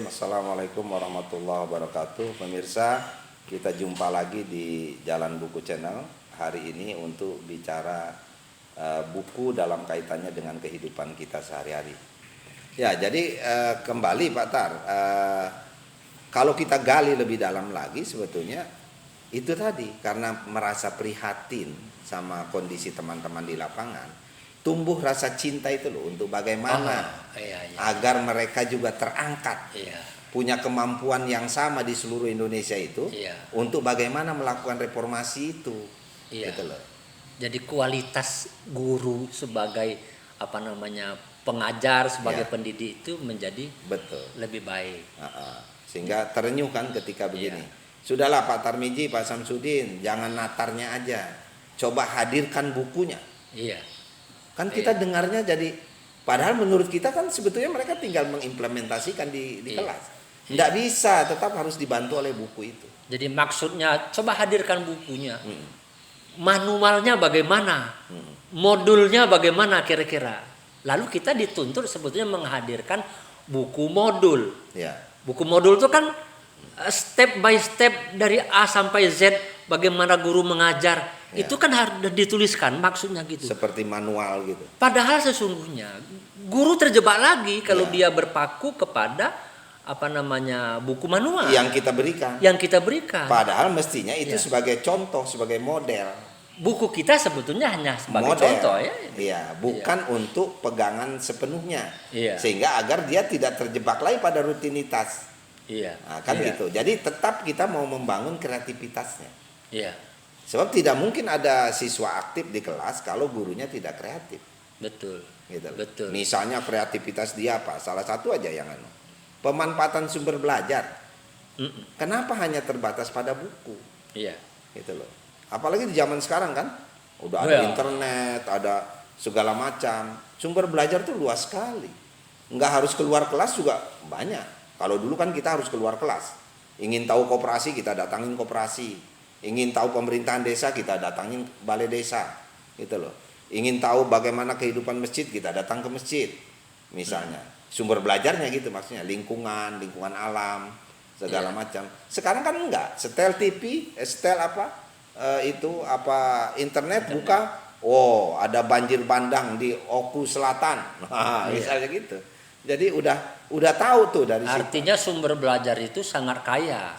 Assalamualaikum warahmatullahi wabarakatuh. Pemirsa, kita jumpa lagi di Jalan Buku Channel hari ini untuk bicara buku dalam kaitannya dengan kehidupan kita sehari-hari. Ya, jadi kembali Pak Tar, kalau kita gali lebih dalam lagi sebetulnya itu tadi karena merasa prihatin sama kondisi teman-teman di lapangan. Tumbuh rasa cinta itu loh untuk bagaimana agar mereka juga terangkat, punya kemampuan yang sama di seluruh Indonesia itu untuk bagaimana melakukan reformasi itu, gitu loh. Jadi kualitas guru sebagai pengajar, sebagai pendidik itu menjadi lebih baik. Sehingga terenyuh kan ketika begini. Sudahlah Pak Tarmiji, Pak Samsudin, jangan natarnya aja, coba hadirkan bukunya. Kan kita dengarnya jadi, padahal menurut kita kan sebetulnya mereka tinggal mengimplementasikan di kelas. Nggak bisa, tetap harus dibantu oleh buku itu. Jadi maksudnya coba hadirkan bukunya. Manualnya bagaimana? Modulnya bagaimana kira-kira? Lalu kita dituntut sebetulnya menghadirkan buku modul. Buku modul itu kan step by step dari A sampai Z bagaimana guru mengajar. Itu kan harus dituliskan, maksudnya gitu. Seperti manual gitu. Padahal sesungguhnya guru terjebak lagi kalau dia berpaku kepada buku manual yang kita berikan. Padahal mestinya itu sebagai contoh, sebagai model. Buku kita sebetulnya hanya sebagai model. Contoh bukan untuk pegangan sepenuhnya. Sehingga agar dia tidak terjebak lagi pada rutinitas. Gitu. Jadi tetap kita mau membangun kreativitasnya. Sebab tidak mungkin ada siswa aktif di kelas kalau gurunya tidak kreatif. Betul. Gitu. Betul. Misalnya kreativitas dia apa? Salah satu aja yang pemanfaatan sumber belajar. Kenapa hanya terbatas pada buku? Gitu loh. Apalagi di zaman sekarang kan, udah ada internet, ada segala macam. Sumber belajar tuh luas sekali. Nggak harus keluar kelas juga banyak. Kalau dulu kan kita harus keluar kelas. Ingin tahu koperasi, kita datangin koperasi. Ingin tahu pemerintahan desa, kita datangin balai desa, gitu loh. Ingin tahu bagaimana kehidupan masjid, kita datang ke masjid, misalnya. Sumber belajarnya gitu maksudnya, lingkungan alam, segala macam. Sekarang kan enggak, setel TV, internet buka, ada banjir bandang di Oku Selatan, misalnya gitu. Jadi udah tahu tuh dari situ. Artinya sumber belajar itu sangat kaya.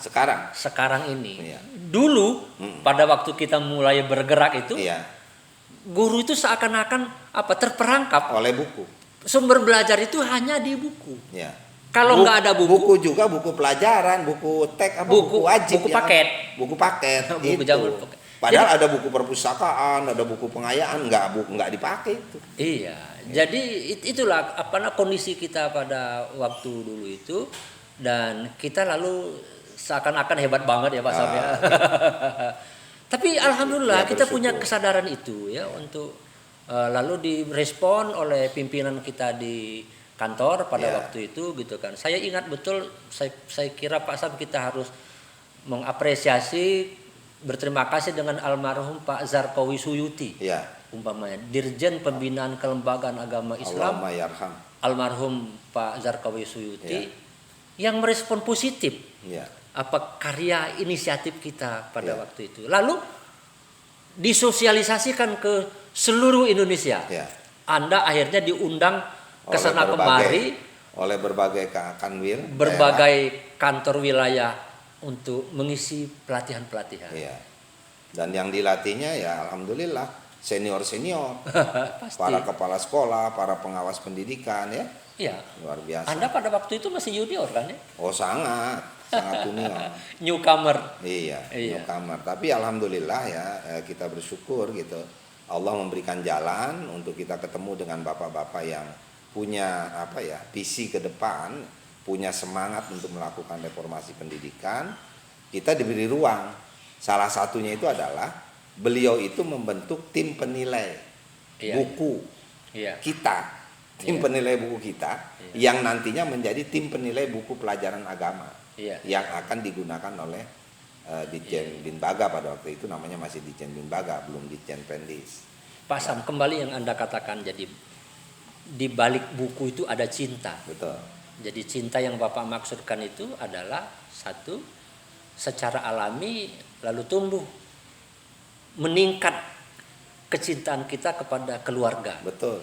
Sekarang ini. Dulu pada waktu kita mulai bergerak itu, guru itu seakan-akan terperangkap oleh buku. Sumber belajar itu hanya di buku. Kalau nggak ada buku juga buku pelajaran, buku teks, buku wajib, buku paket. Buku itu. Padahal ada buku perpustakaan, ada buku pengayaan, nggak dipakai itu. Jadi itulah kondisi kita pada waktu dulu itu, dan kita lalu seakan-akan hebat banget ya Pak Sam ya. Tapi alhamdulillah kita punya kesadaran itu ya untuk lalu direspon oleh pimpinan kita di kantor pada waktu itu gitu kan. Saya ingat betul, saya kira Pak Sam kita harus mengapresiasi, berterima kasih dengan almarhum Pak Zarqawi Suyuti, umpamanya Dirjen Pembinaan Kelembagaan Agama Islam, almarhum Pak Zarqawi Suyuti, yang merespon positif karya inisiatif kita pada waktu itu. Lalu disosialisasikan ke seluruh Indonesia. Anda akhirnya diundang ke sana kemari oleh berbagai kanwil, berbagai kantor wilayah untuk mengisi pelatihan-pelatihan. Dan yang dilatihnya alhamdulillah senior, para kepala sekolah, para pengawas pendidikan luar biasa. Anda pada waktu itu masih junior kan ya? Sangat junior. Newcomer. Newcomer. Tapi alhamdulillah kita bersyukur gitu. Allah memberikan jalan untuk kita ketemu dengan bapak-bapak yang punya visi ke depan, punya semangat untuk melakukan reformasi pendidikan. Kita diberi ruang. Salah satunya itu adalah beliau itu membentuk tim penilai buku kita, tim penilai buku kita yang nantinya menjadi tim penilai buku pelajaran agama yang akan digunakan oleh Ditjen Binbaga pada waktu itu, namanya masih Ditjen Binbaga, belum Ditjen Pendis. Pak Sam, kembali yang Anda katakan, jadi di balik buku itu ada cinta. Betul. Jadi cinta yang Bapak maksudkan itu adalah satu, secara alami lalu tumbuh, meningkat kecintaan kita kepada keluarga. Betul.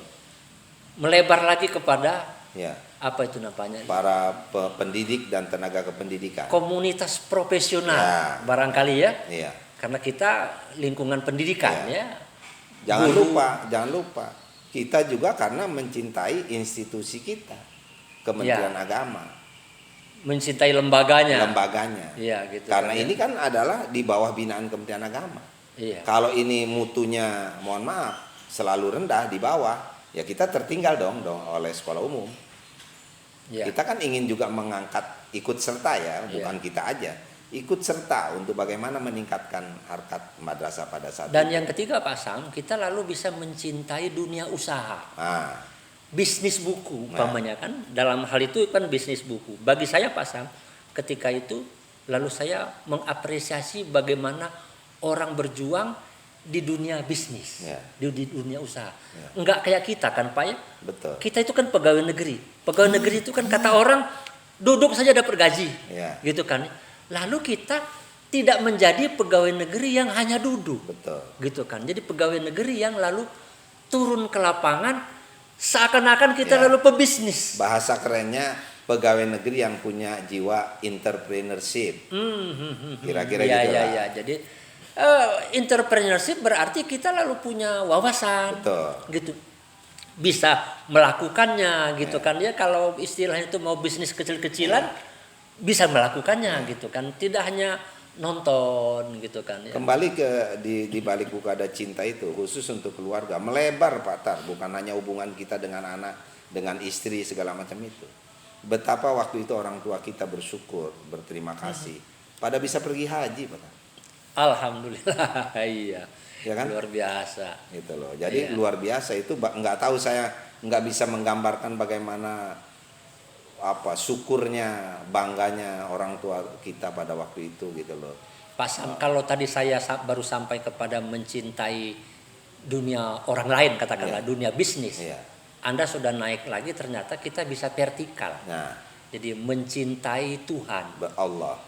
Melebar lagi kepada ya, apa itu namanya? Para pendidik dan tenaga kependidikan. Komunitas profesional barangkali ya. Iya. Karena kita lingkungan pendidikan ya. Jangan lupa kita juga karena mencintai institusi kita, Kementerian Agama, mencintai lembaganya. Iya, gitu. Karena ini kan adalah di bawah binaan Kementerian Agama. Iya. Kalau ini mutunya, mohon maaf, selalu rendah di bawah, ya kita tertinggal dong oleh sekolah umum. Iya. Kita kan ingin juga mengangkat, ikut serta ya, bukan kita aja, ikut serta untuk bagaimana meningkatkan harkat madrasah pada saat Dan itu. yang ketiga Pak Sam, kita lalu bisa mencintai dunia usaha. Bisnis buku umpamanya kan, dalam hal itu kan bisnis buku. Bagi saya Pak Sam, ketika itu lalu saya mengapresiasi bagaimana orang berjuang di dunia bisnis, di dunia usaha. Enggak kayak kita kan Pak ya. Betul. Kita itu kan pegawai negeri. Pegawai negeri itu kan kata orang duduk saja dapat gaji, gitu kan. Lalu kita tidak menjadi pegawai negeri yang hanya duduk, gitu kan. Jadi pegawai negeri yang lalu turun ke lapangan. Seakan-akan kita lalu pebisnis. Bahasa kerennya pegawai negeri yang punya jiwa entrepreneurship. Kira-kira gitu lah. Ya. Jadi entrepreneurship berarti kita lalu punya wawasan. Gitu. Bisa melakukannya gitu kan ya. Kalau istilahnya itu mau bisnis kecil-kecilan bisa melakukannya gitu kan. Tidak hanya nonton gitu kan ya. Kembali ke di balik buku ada cinta itu khusus untuk keluarga, melebar Pak Tar, bukan hanya hubungan kita dengan anak, dengan istri segala macam itu. Betapa waktu itu orang tua kita bersyukur, berterima kasih pada bisa pergi haji Pak Tar. Alhamdulillah. Iya. Ya kan? Luar biasa. Gitu loh. Jadi luar biasa itu, nggak tahu, saya nggak bisa menggambarkan bagaimana syukurnya, bangganya orang tua kita pada waktu itu gitu loh. Pak Sam, kalau tadi saya baru sampai kepada mencintai dunia orang lain, katakanlah dunia bisnis. Anda sudah naik lagi, ternyata kita bisa vertikal. Jadi mencintai Tuhan. Allah.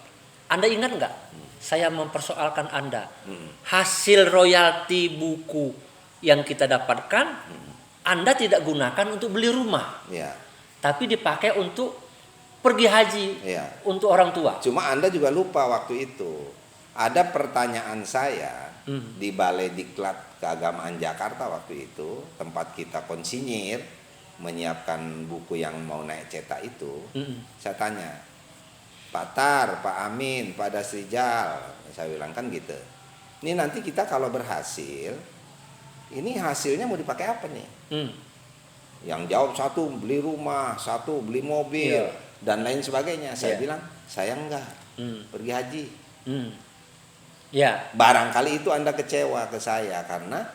Anda ingat nggak? Saya mempersoalkan Anda. Hasil royalti buku yang kita dapatkan, Anda tidak gunakan untuk beli rumah. Tapi dipakai untuk pergi haji untuk orang tua. Cuma Anda juga lupa waktu itu ada pertanyaan saya di Balai Diklat Keagamaan Jakarta waktu itu, tempat kita konsinyir menyiapkan buku yang mau naik cetak itu. Saya tanya, Pak Tar, Pak Amin, Pak Dasrijal, saya bilang kan gitu. Ini nanti kita kalau berhasil, ini hasilnya mau dipakai apa nih? Yang jawab satu beli rumah, satu beli mobil, dan lain sebagainya. Saya bilang, saya enggak, pergi haji. Barangkali itu Anda kecewa ke saya karena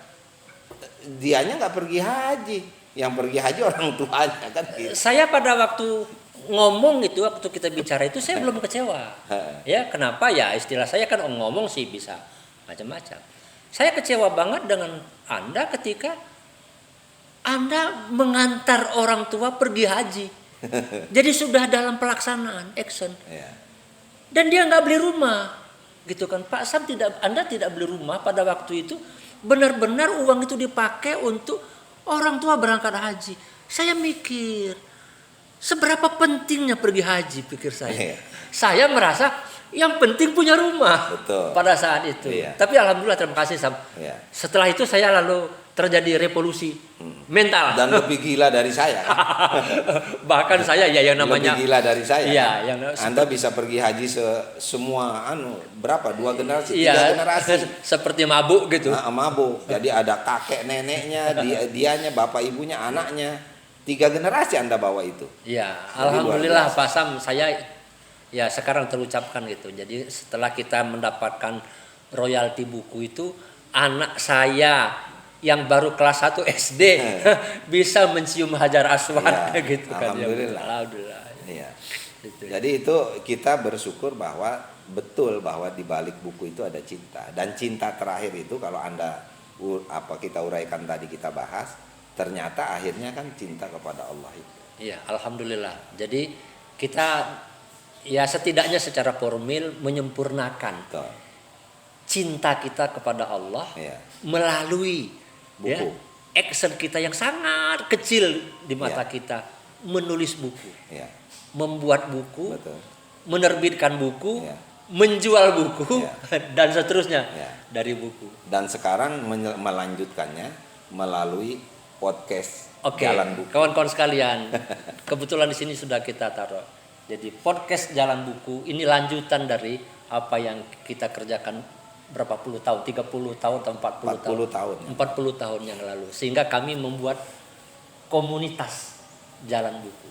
dianya nggak pergi haji, yang pergi haji orang tuanya kan. Gitu. Saya pada waktu ngomong itu, waktu kita bicara itu saya belum kecewa. Ya, kenapa ya? Istilah saya kan ngomong sih bisa macam-macam. Saya kecewa banget dengan Anda ketika Anda mengantar orang tua pergi haji. Jadi sudah dalam pelaksanaan action. Dan dia nggak beli rumah. Gitu kan. Pak Sam, Anda tidak beli rumah pada waktu itu. Benar-benar uang itu dipakai untuk orang tua berangkat haji. Saya mikir, seberapa pentingnya pergi haji, pikir saya. Saya merasa yang penting punya rumah. Pada saat itu. Tapi alhamdulillah, terima kasih Sam. Setelah itu saya lalu terjadi revolusi mental. Dan lebih gila dari saya. Bahkan saya yang namanya lebih gila dari saya. Yang Anda bisa pergi haji semua berapa? 2 generasi, 3 generasi. Seperti mabuk gitu. Mabuk. Jadi ada kakek neneknya, dianya, bapak ibunya, anaknya. 3 generasi Anda bawa itu. Alhamdulillah Pak Sam, saya sekarang terucapkan gitu. Jadi setelah kita mendapatkan royalti buku itu, anak saya yang baru kelas 1 SD bisa mencium Hajar Aswad gitu kan. Alhamdulillah. Gitu. Jadi itu kita bersyukur bahwa betul bahwa di balik buku itu ada cinta, dan cinta terakhir itu kalau Anda kita uraikan tadi, kita bahas, ternyata akhirnya kan cinta kepada Allah itu. Iya, alhamdulillah. Jadi kita ya setidaknya secara formil menyempurnakan Betul. cinta kita kepada Allah Iya. melalui Buku. ya, action kita yang sangat kecil di mata Iya. kita, menulis buku, Iya. membuat buku, Betul. menerbitkan buku, Iya. menjual buku, Iya. dan seterusnya Iya. dari buku. Dan sekarang melanjutkannya melalui podcast Oke, Jalan Buku. kawan-kawan sekalian, kebetulan di sini sudah kita taruh. Jadi podcast Jalan Buku ini lanjutan dari apa yang kita kerjakan berapa puluh tahun, 30 tahun atau 40 tahun. 40 tahun yang lalu. Sehingga kami membuat komunitas Jalan Buku.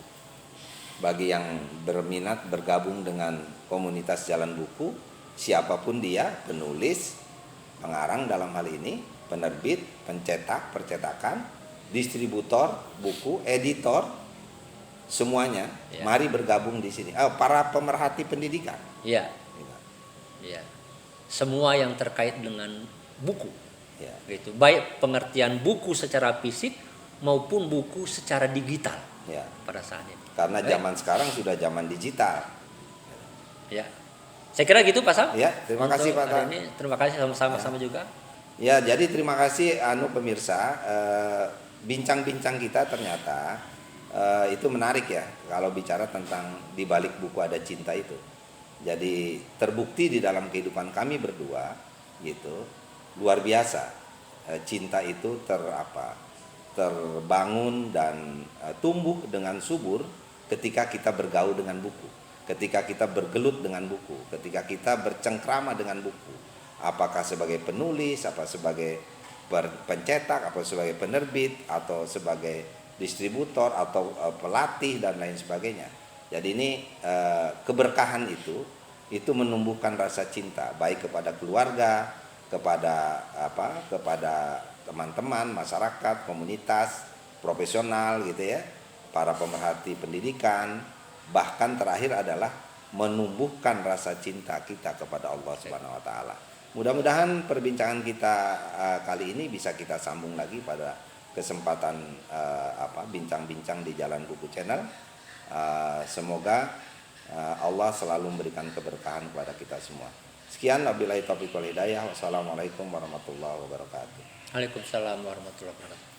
Bagi yang berminat bergabung dengan komunitas Jalan Buku, siapapun dia, penulis, pengarang dalam hal ini, penerbit, pencetak, percetakan, distributor buku, editor, semuanya, Ya. mari bergabung di sini. Para pemerhati pendidikan. Iya. Iya. Semua yang terkait dengan buku. Ya. Gitu. Baik pengertian buku secara fisik maupun buku secara digital Ya. pada saat ini. Karena zaman sekarang sudah zaman digital. Ya. Saya kira gitu Pak Sam. Ya, terima kasih Pak hari Tan. ini. Terima kasih sama-sama juga. Ya, jadi terima kasih pemirsa, bincang-bincang kita ternyata itu menarik ya kalau bicara tentang di balik buku ada cinta itu. Jadi terbukti di dalam kehidupan kami berdua gitu, luar biasa. Cinta itu terbangun dan tumbuh dengan subur ketika kita bergaul dengan buku, ketika kita bergelut dengan buku, ketika kita bercengkrama dengan buku. Apakah sebagai penulis, apa sebagai pencetak, apa sebagai penerbit, atau sebagai distributor, atau pelatih dan lain sebagainya. Jadi ini keberkahan itu menumbuhkan rasa cinta baik kepada keluarga, kepada teman-teman, masyarakat, komunitas, profesional gitu ya, para pemerhati pendidikan, bahkan terakhir adalah menumbuhkan rasa cinta kita kepada Allah Subhanahu wa taala. Mudah-mudahan perbincangan kita kali ini bisa kita sambung lagi pada kesempatan bincang-bincang di Jalan Buku Channel. Semoga Allah selalu memberikan keberkahan kepada kita semua. Sekian, wabillahi taufiq wal hidayah. Wassalamualaikum warahmatullahi wabarakatuh. Waalaikumsalam warahmatullahi wabarakatuh.